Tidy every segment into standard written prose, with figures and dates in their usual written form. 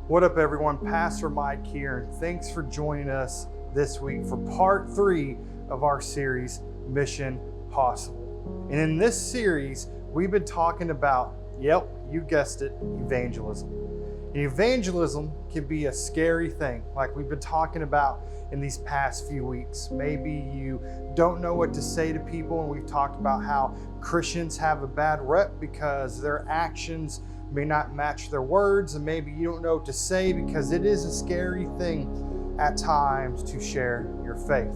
What up, everyone? Pastor Mike here, and thanks for joining us this week for part 3 of our series, Mission Possible. And in this series, we've been talking about, yep, you guessed it, evangelism. And evangelism can be a scary thing, like we've been talking about in these past few weeks. Maybe you don't know what to say to people, and we've talked about how Christians have a bad rep because their actions may not match their words, and maybe you don't know what to say because it is a scary thing at times to share your faith.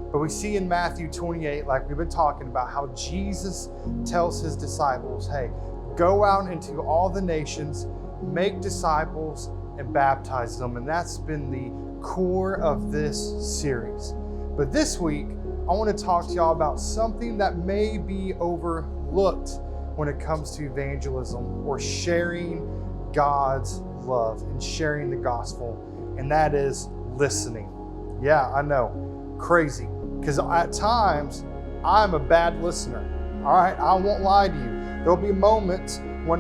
But we see in Matthew 28, like we've been talking about, how Jesus tells his disciples, hey, go out into all the nations, make disciples, and baptize them. And that's been the core of this series. But this week, I want to talk to y'all about something that may be overlooked when it comes to evangelism or sharing God's love and sharing the gospel, and that is listening. Yeah, I know, crazy, because at times I'm a bad listener. All right, I won't lie to you. There'll be moments when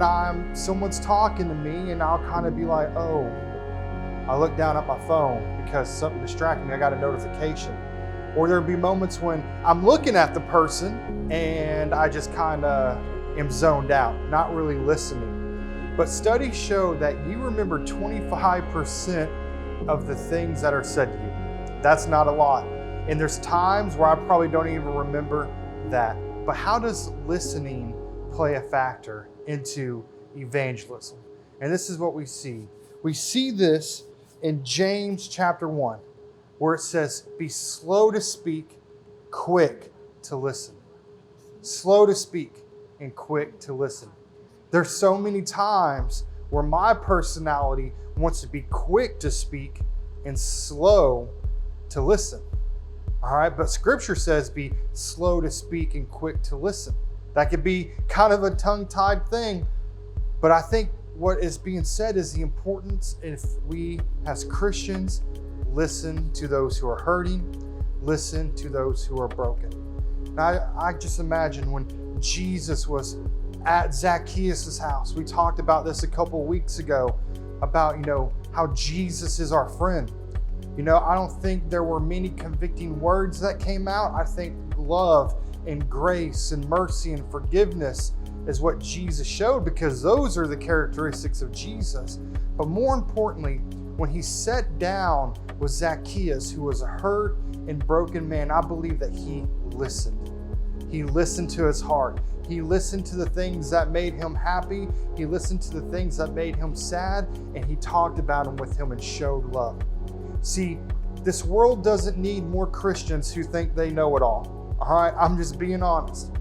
someone's talking to me and I'll kind of be like, oh, I look down at my phone because something distracted me. I got a notification. Or there'll be moments when I'm looking at the person and I just kind of am zoned out, not really listening. But studies show that you remember 25% of the things that are said to you. That's not a lot. And there's times where I probably don't even remember that. But how does listening play a factor into evangelism? And this is what we see. We see this in James chapter 1, where it says, be slow to speak, quick to listen. Slow to speak and quick to listen. There's so many times where my personality wants to be quick to speak and slow to listen. All right, but scripture says be slow to speak and quick to listen. That could be kind of a tongue-tied thing, but I think what is being said is the importance if we as Christians listen to those who are hurting, listen to those who are broken. Now, I just imagine when Jesus was at Zacchaeus' house. We talked about this a couple weeks ago about, how Jesus is our friend. I don't think there were many convicting words that came out. I think love and grace and mercy and forgiveness is what Jesus showed, because those are the characteristics of Jesus. But more importantly, when he sat down with Zacchaeus, who was a hurt and broken man, I believe that he listened. He listened to his heart. He listened to the things that made him happy. He listened to the things that made him sad, and he talked about them with him and showed love. See, this world doesn't need more Christians who think they know it all. All right, I'm just being honest.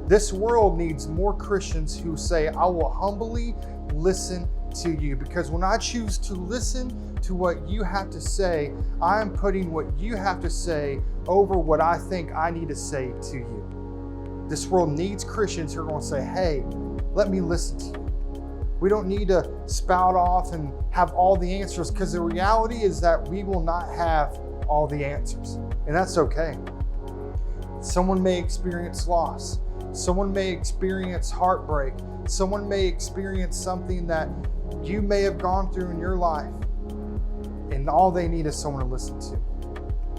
This world needs more Christians who say, I will humbly listen to you, because when I choose to listen to what you have to say, I am putting what you have to say over what I think I need to say to you. This world needs Christians who are going to say, hey, let me listen to you. We don't need to spout off and have all the answers, because the reality is that we will not have all the answers, and that's okay. Someone may experience loss. Someone may experience heartbreak. Someone may experience something that you may have gone through in your life, and all they need is someone to listen to.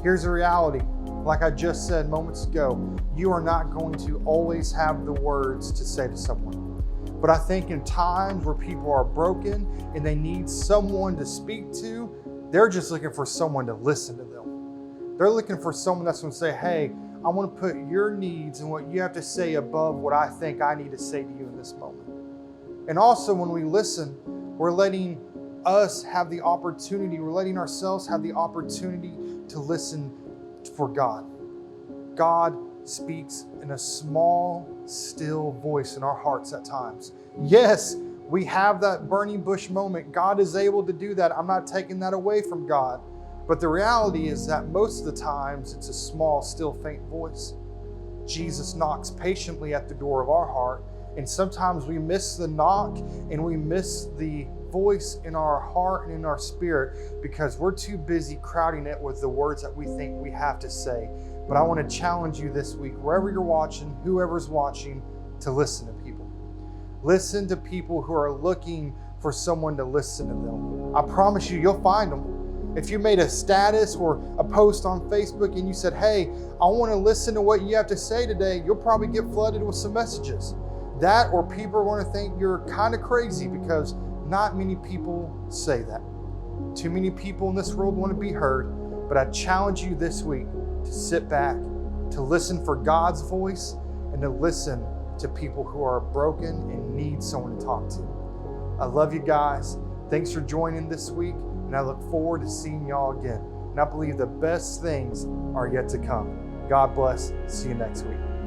Here's the reality. Like I just said moments ago, you are not going to always have the words to say to someone. But I think in times where people are broken and they need someone to speak to, they're just looking for someone to listen to them. They're looking for someone that's going to say, hey, I want to put your needs and what you have to say above what I think I need to say to you in this moment. And also when we listen, we're letting us have the opportunity, we're letting ourselves have the opportunity to listen for God. God speaks in a small, still voice in our hearts at times. Yes, we have that burning bush moment. God is able to do that. I'm not taking that away from God. But the reality is that most of the times it's a small, still, faint voice. Jesus knocks patiently at the door of our heart, and sometimes we miss the knock and we miss the voice in our heart and in our spirit because we're too busy crowding it with the words that we think we have to say. But I want to challenge you this week, wherever you're watching, whoever's watching, to listen to people. Listen to people who are looking for someone to listen to them. I promise you'll find them. If you made a status or a post on Facebook and you said, hey, I want to listen to what you have to say today, you'll probably get flooded with some messages. That, or people are going to think you're kind of crazy, because not many people say that. Too many people in this world want to be heard, but I challenge you this week to sit back, to listen for God's voice, and to listen to people who are broken and need someone to talk to. I love you guys. Thanks for joining this week, and I look forward to seeing y'all again. And I believe the best things are yet to come. God bless. See you next week.